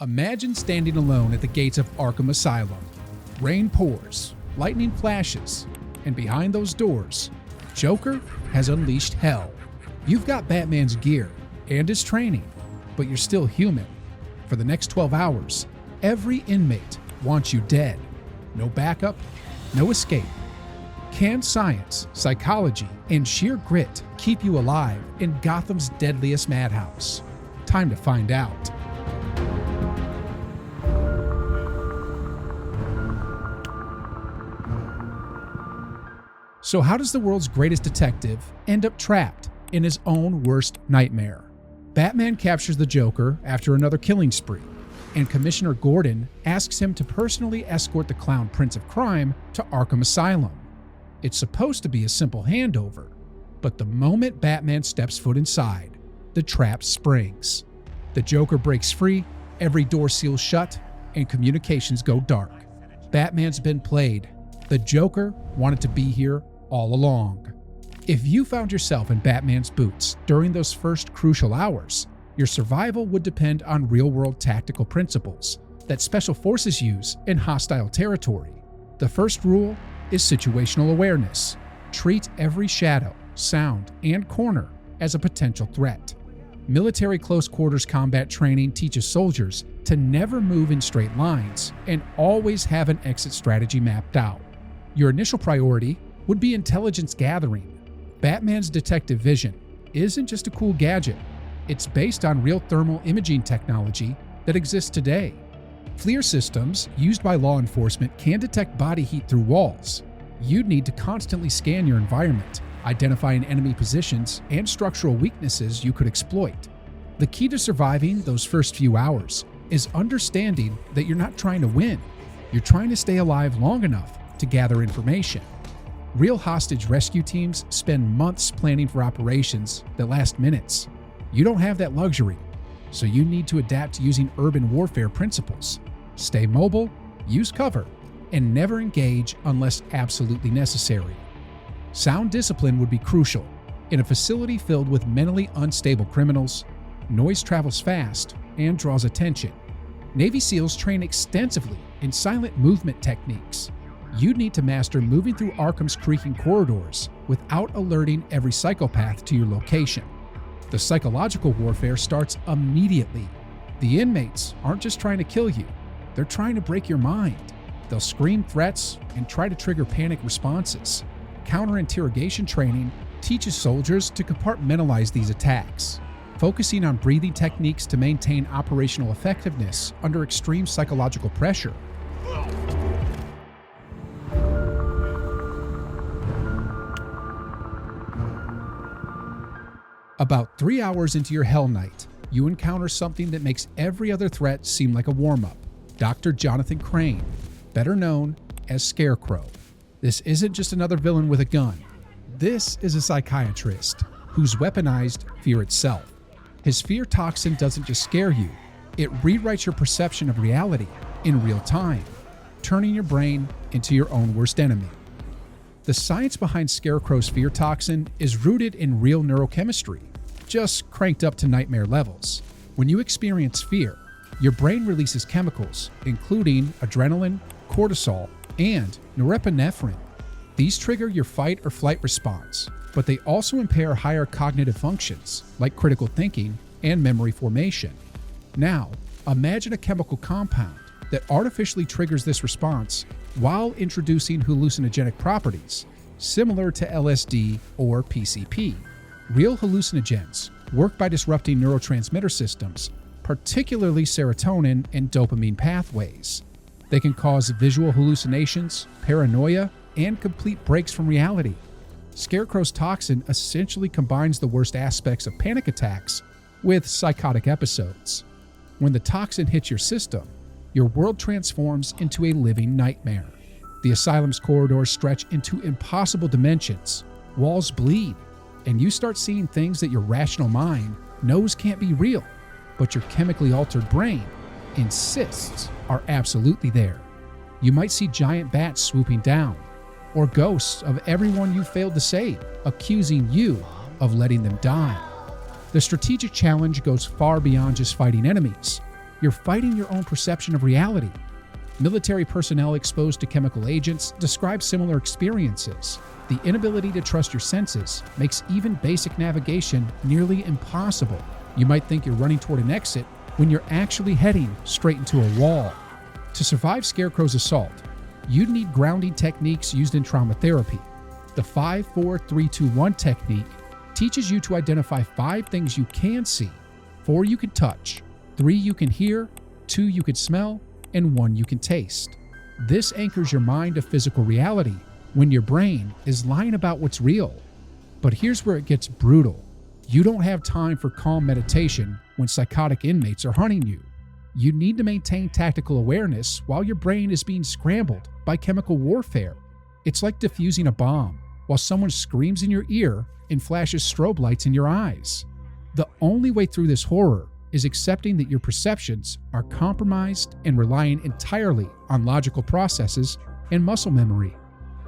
Imagine standing alone at the gates of Arkham Asylum. Rain pours, lightning flashes, and behind those doors, Joker has unleashed hell. You've got Batman's gear and his training, but you're still human. For the next 12 hours, every inmate wants you dead. No backup, no escape. Can science, psychology, and sheer grit keep you alive in Gotham's deadliest madhouse? Time to find out. So how does the world's greatest detective end up trapped in his own worst nightmare? Batman captures the Joker after another killing spree, and Commissioner Gordon asks him to personally escort the clown Prince of Crime to Arkham Asylum. It's supposed to be a simple handover, but the moment Batman steps foot inside, the trap springs. The Joker breaks free, every door seals shut, and communications go dark. Batman's been played. The Joker wanted to be here all along. If you found yourself in Batman's boots during those first crucial hours, your survival would depend on real-world tactical principles that special forces use in hostile territory. The first rule is situational awareness. Treat every shadow, sound, and corner as a potential threat. Military close-quarters combat training teaches soldiers to never move in straight lines and always have an exit strategy mapped out. Your initial priority would be intelligence gathering. Batman's detective vision isn't just a cool gadget. It's based on real thermal imaging technology that exists today. FLIR systems used by law enforcement can detect body heat through walls. You'd need to constantly scan your environment, identifying enemy positions and structural weaknesses you could exploit. The key to surviving those first few hours is understanding that you're not trying to win. You're trying to stay alive long enough to gather information. Real hostage rescue teams spend months planning for operations that last minutes. You don't have that luxury, so you need to adapt using urban warfare principles. Stay mobile, use cover, and never engage unless absolutely necessary. Sound discipline would be crucial. In a facility filled with mentally unstable criminals, noise travels fast and draws attention. Navy SEALs train extensively in silent movement techniques. You'd need to master moving through Arkham's creaking corridors without alerting every psychopath to your location. The psychological warfare starts immediately. The inmates aren't just trying to kill you, they're trying to break your mind. They'll scream threats and try to trigger panic responses. Counter-interrogation training teaches soldiers to compartmentalize these attacks, focusing on breathing techniques to maintain operational effectiveness under extreme psychological pressure. About 3 hours into your Hell Night, you encounter something that makes every other threat seem like a warm-up. Dr. Jonathan Crane, better known as Scarecrow. This isn't just another villain with a gun. This is a psychiatrist who's weaponized fear itself. His fear toxin doesn't just scare you, it rewrites your perception of reality in real time, turning your brain into your own worst enemy. The science behind Scarecrow's fear toxin is rooted in real neurochemistry, just cranked up to nightmare levels. When you experience fear, your brain releases chemicals, including adrenaline, cortisol, and norepinephrine. These trigger your fight or flight response, but they also impair higher cognitive functions like critical thinking and memory formation. Now, imagine a chemical compound that artificially triggers this response while introducing hallucinogenic properties, similar to LSD or PCP. Real hallucinogens work by disrupting neurotransmitter systems, particularly serotonin and dopamine pathways. They can cause visual hallucinations, paranoia, and complete breaks from reality. Scarecrow's toxin essentially combines the worst aspects of panic attacks with psychotic episodes. When the toxin hits your system, your world transforms into a living nightmare. The asylum's corridors stretch into impossible dimensions, walls bleed, and you start seeing things that your rational mind knows can't be real, but your chemically altered brain insists are absolutely there. You might see giant bats swooping down, or ghosts of everyone you failed to save, accusing you of letting them die. The strategic challenge goes far beyond just fighting enemies. you're fighting your own perception of reality. Military personnel exposed to chemical agents describe similar experiences. The inability to trust your senses makes even basic navigation nearly impossible. You might think you're running toward an exit when you're actually heading straight into a wall. To survive Scarecrow's assault, you'd need grounding techniques used in trauma therapy. The 5-4-3-2-1 technique teaches you to identify 5 things you can see, 4 you can touch, 3 you can hear, 2 you can smell, and 1 you can taste. This anchors your mind to physical reality when your brain is lying about what's real. But here's where it gets brutal. You don't have time for calm meditation when psychotic inmates are hunting you. You need to maintain tactical awareness while your brain is being scrambled by chemical warfare. It's like defusing a bomb while someone screams in your ear and flashes strobe lights in your eyes. The only way through this horror is accepting that your perceptions are compromised and relying entirely on logical processes and muscle memory.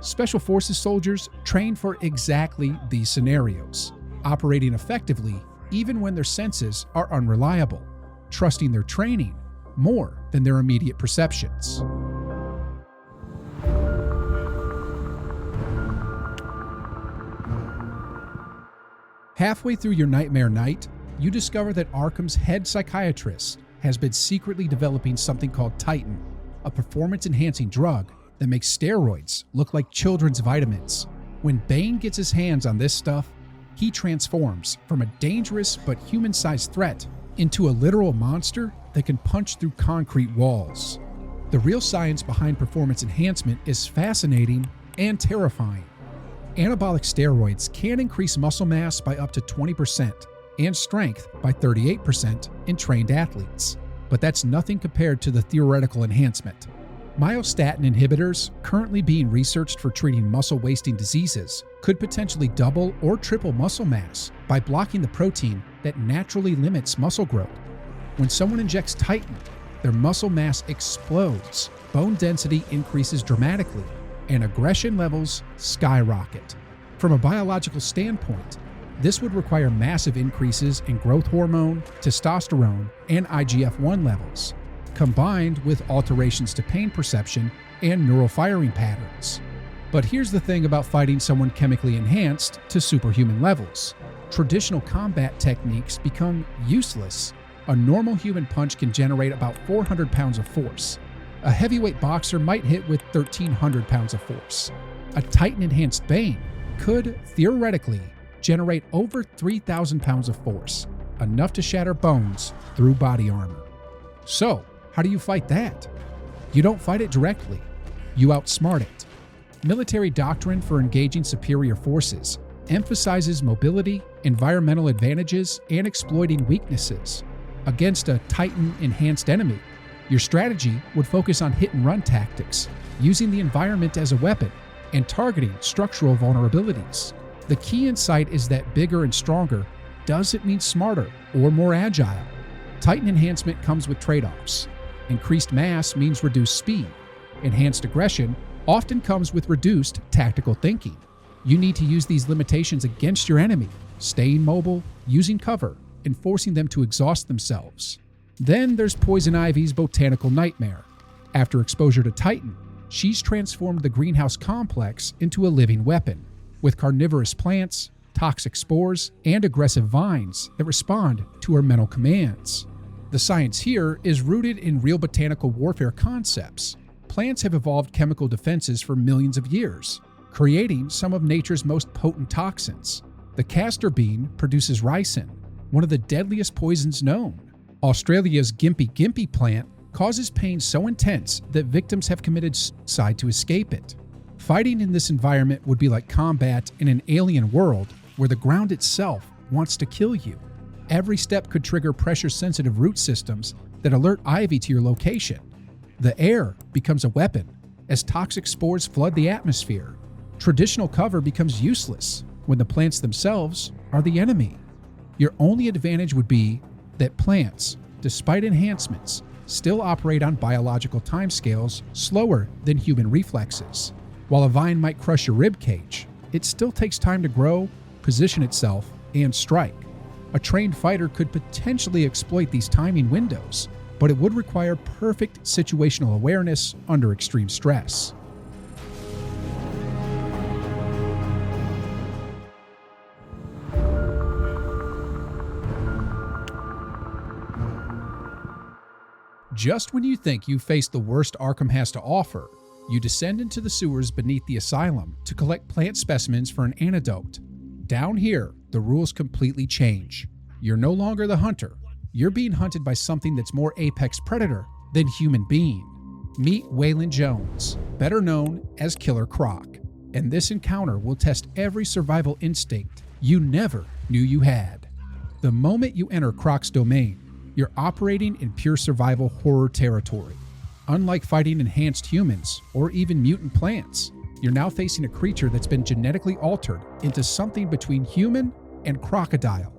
Special Forces soldiers train for exactly these scenarios, operating effectively even when their senses are unreliable, trusting their training more than their immediate perceptions. Halfway through your nightmare night, you discover that Arkham's head psychiatrist has been secretly developing something called Titan, a performance-enhancing drug that makes steroids look like children's vitamins. When Bane gets his hands on this stuff, he transforms from a dangerous but human-sized threat into a literal monster that can punch through concrete walls. The real science behind performance enhancement is fascinating and terrifying. Anabolic steroids can increase muscle mass by up to 20% and strength by 38% in trained athletes, but that's nothing compared to the theoretical enhancement. Myostatin inhibitors, currently being researched for treating muscle-wasting diseases, could potentially double or triple muscle mass by blocking the protein that naturally limits muscle growth. When someone injects Titan, their muscle mass explodes, bone density increases dramatically, and aggression levels skyrocket. From a biological standpoint, this would require massive increases in growth hormone, testosterone, and IGF-1 levels, combined with alterations to pain perception and neural firing patterns. But here's the thing about fighting someone chemically enhanced to superhuman levels. Traditional combat techniques become useless. A normal human punch can generate about 400 pounds of force. A heavyweight boxer might hit with 1,300 pounds of force. A Titan-enhanced Bane could, theoretically, generate over 3,000 pounds of force, enough to shatter bones through body armor. So, how do you fight that? You don't fight it directly. You outsmart it. Military doctrine for engaging superior forces emphasizes mobility, environmental advantages, and exploiting weaknesses. Against a Titan-enhanced enemy, your strategy would focus on hit-and-run tactics, using the environment as a weapon, and targeting structural vulnerabilities. The key insight is that bigger and stronger doesn't mean smarter or more agile. Titan enhancement comes with trade-offs. Increased mass means reduced speed. Enhanced aggression often comes with reduced tactical thinking. You need to use these limitations against your enemy, staying mobile, using cover, and forcing them to exhaust themselves. Then there's Poison Ivy's botanical nightmare. After exposure to Titan, she's transformed the greenhouse complex into a living weapon, with carnivorous plants, toxic spores, and aggressive vines that respond to her mental commands. The science here is rooted in real botanical warfare concepts. Plants have evolved chemical defenses for millions of years, creating some of nature's most potent toxins. The castor bean produces ricin, one of the deadliest poisons known. Australia's Gimpy Gimpy plant causes pain so intense that victims have committed suicide to escape it. Fighting in this environment would be like combat in an alien world where the ground itself wants to kill you. Every step could trigger pressure-sensitive root systems that alert Ivy to your location. The air becomes a weapon as toxic spores flood the atmosphere. Traditional cover becomes useless when the plants themselves are the enemy. Your only advantage would be that plants, despite enhancements, still operate on biological timescales slower than human reflexes. While a vine might crush your rib cage, it still takes time to grow, position itself, and strike. A trained fighter could potentially exploit these timing windows, but it would require perfect situational awareness under extreme stress. Just when you think you've faced the worst Arkham has to offer, you descend into the sewers beneath the asylum to collect plant specimens for an antidote. Down here, the rules completely change. You're no longer the hunter. You're being hunted by something that's more apex predator than human being. Meet Waylon Jones, better known as Killer Croc, and this encounter will test every survival instinct you never knew you had. The moment you enter Croc's domain, you're operating in pure survival horror territory. Unlike fighting enhanced humans or even mutant plants, you're now facing a creature that's been genetically altered into something between human and crocodile.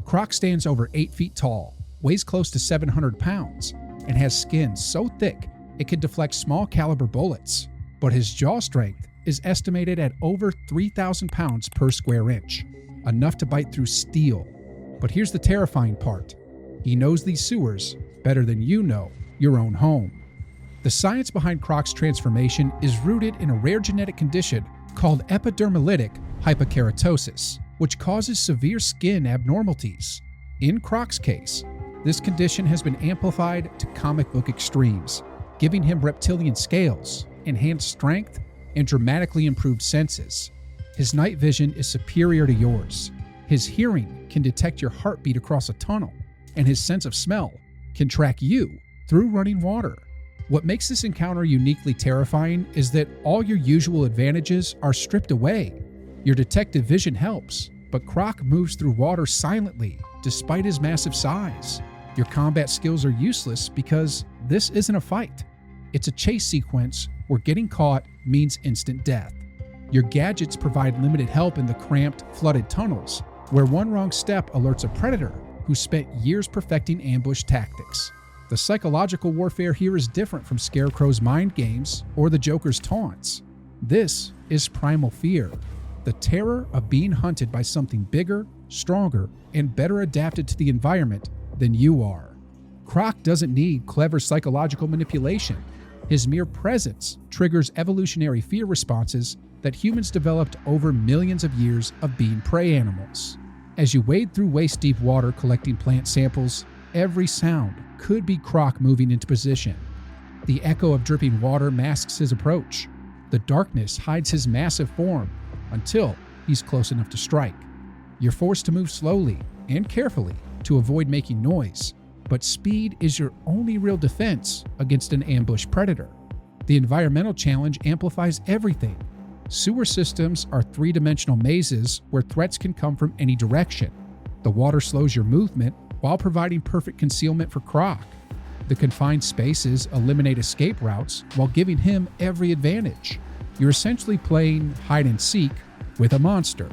Croc stands over 8 feet tall, weighs close to 700 pounds, and has skin so thick it can deflect small caliber bullets. But his jaw strength is estimated at over 3,000 pounds per square inch, enough to bite through steel. But here's the terrifying part. He knows these sewers better than you know your own home. The science behind Croc's transformation is rooted in a rare genetic condition called epidermolytic hypokeratosis, which causes severe skin abnormalities. In Croc's case, this condition has been amplified to comic book extremes, giving him reptilian scales, enhanced strength, and dramatically improved senses. His night vision is superior to yours. His hearing can detect your heartbeat across a tunnel, and his sense of smell can track you through running water. What makes this encounter uniquely terrifying is that all your usual advantages are stripped away. Your detective vision helps, but Croc moves through water silently despite his massive size. Your combat skills are useless because this isn't a fight. It's a chase sequence where getting caught means instant death. Your gadgets provide limited help in the cramped, flooded tunnels, where one wrong step alerts a predator who spent years perfecting ambush tactics. The psychological warfare here is different from Scarecrow's mind games or the Joker's taunts. This is primal fear, the terror of being hunted by something bigger, stronger, and better adapted to the environment than you are. Croc doesn't need clever psychological manipulation. His mere presence triggers evolutionary fear responses that humans developed over millions of years of being prey animals. As you wade through waist-deep water collecting plant samples, every sound could be Croc moving into position. The echo of dripping water masks his approach. The darkness hides his massive form until he's close enough to strike. You're forced to move slowly and carefully to avoid making noise, but speed is your only real defense against an ambush predator. The environmental challenge amplifies everything. Sewer systems are three-dimensional mazes where threats can come from any direction. The water slows your movement while providing perfect concealment for Croc. The confined spaces eliminate escape routes while giving him every advantage. You're essentially playing hide and seek with a monster,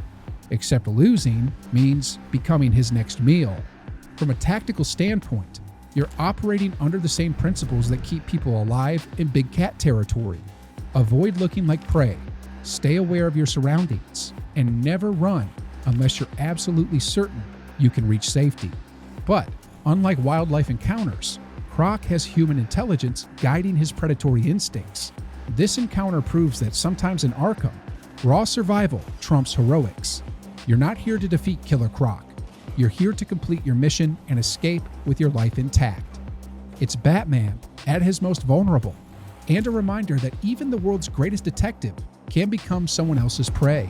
except losing means becoming his next meal. From a tactical standpoint, you're operating under the same principles that keep people alive in big cat territory. Avoid looking like prey, stay aware of your surroundings, and never run unless you're absolutely certain you can reach safety. But unlike wildlife encounters, Croc has human intelligence guiding his predatory instincts. This encounter proves that sometimes in Arkham, raw survival trumps heroics. You're not here to defeat Killer Croc. You're here to complete your mission and escape with your life intact. It's Batman at his most vulnerable, and a reminder that even the world's greatest detective can become someone else's prey.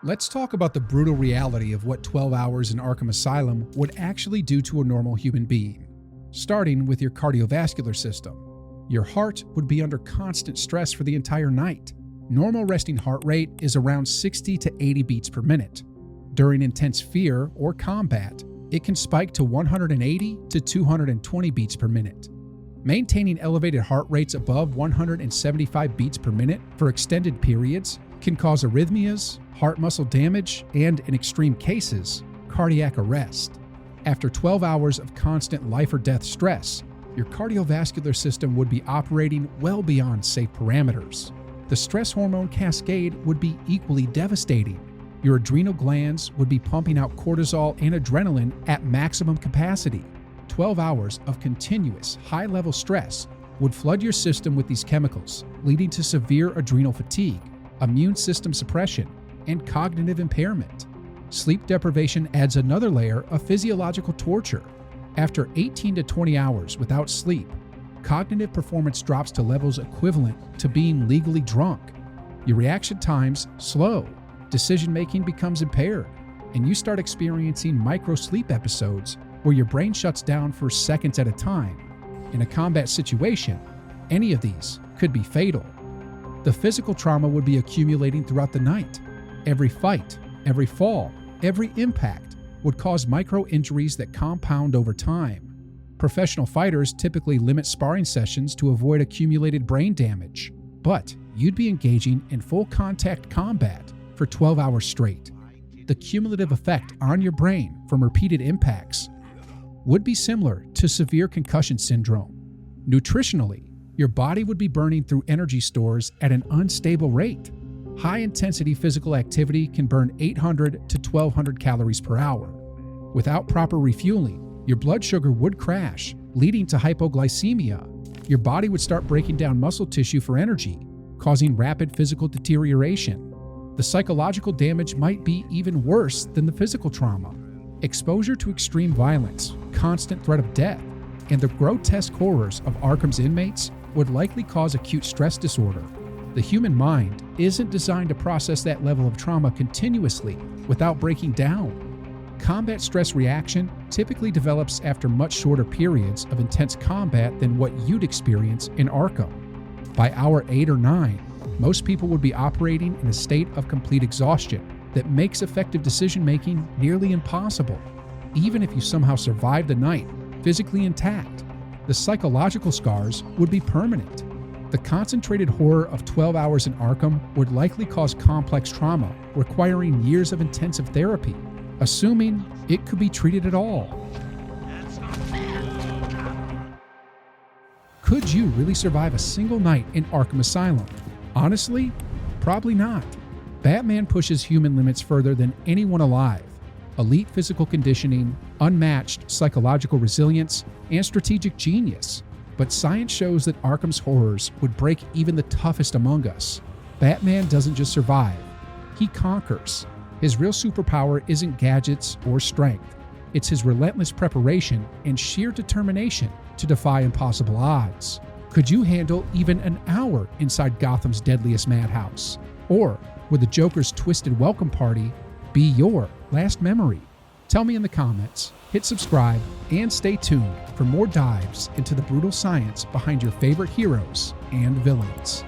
Let's talk about the brutal reality of what 12 hours in Arkham Asylum would actually do to a normal human being. Starting with your cardiovascular system. Your heart would be under constant stress for the entire night. Normal resting heart rate is around 60 to 80 beats per minute. During intense fear or combat, it can spike to 180 to 220 beats per minute. Maintaining elevated heart rates above 175 beats per minute for extended periods can cause arrhythmias, heart muscle damage, and, in extreme cases, cardiac arrest. After 12 hours of constant life or death stress, your cardiovascular system would be operating well beyond safe parameters. The stress hormone cascade would be equally devastating. Your adrenal glands would be pumping out cortisol and adrenaline at maximum capacity. 12 hours of continuous, high-level stress would flood your system with these chemicals, leading to severe adrenal fatigue, immune system suppression, and cognitive impairment. Sleep deprivation adds another layer of physiological torture. After 18 to 20 hours without sleep, cognitive performance drops to levels equivalent to being legally drunk. Your reaction times slow, decision-making becomes impaired, and you start experiencing micro-sleep episodes where your brain shuts down for seconds at a time. In a combat situation, any of these could be fatal. The physical trauma would be accumulating throughout the night. Every fight, every fall, every impact would cause micro-injuries that compound over time. Professional fighters typically limit sparring sessions to avoid accumulated brain damage, but you'd be engaging in full-contact combat for 12 hours straight. The cumulative effect on your brain from repeated impacts would be similar to severe concussion syndrome. Nutritionally, your body would be burning through energy stores at an unstable rate. High-intensity physical activity can burn 800 to 1,200 calories per hour. Without proper refueling, your blood sugar would crash, leading to hypoglycemia. Your body would start breaking down muscle tissue for energy, causing rapid physical deterioration. The psychological damage might be even worse than the physical trauma. Exposure to extreme violence, constant threat of death, and the grotesque horrors of Arkham's inmates would likely cause acute stress disorder. The human mind isn't designed to process that level of trauma continuously without breaking down. Combat stress reaction typically develops after much shorter periods of intense combat than what you'd experience in Arkham. By hour 8 or 9, most people would be operating in a state of complete exhaustion that makes effective decision-making nearly impossible. Even if you somehow survive the night physically intact, the psychological scars would be permanent. The concentrated horror of 12 hours in Arkham would likely cause complex trauma, requiring years of intensive therapy, assuming it could be treated at all. Could you really survive a single night in Arkham Asylum? Honestly, probably not. Batman pushes human limits further than anyone alive. Elite physical conditioning, unmatched psychological resilience, and strategic genius. But science shows that Arkham's horrors would break even the toughest among us. Batman doesn't just survive, he conquers. His real superpower isn't gadgets or strength. It's his relentless preparation and sheer determination to defy impossible odds. Could you handle even an hour inside Gotham's deadliest madhouse? Or would the Joker's twisted welcome party be your last memory? Tell me in the comments, hit subscribe, and stay tuned for more dives into the brutal science behind your favorite heroes and villains.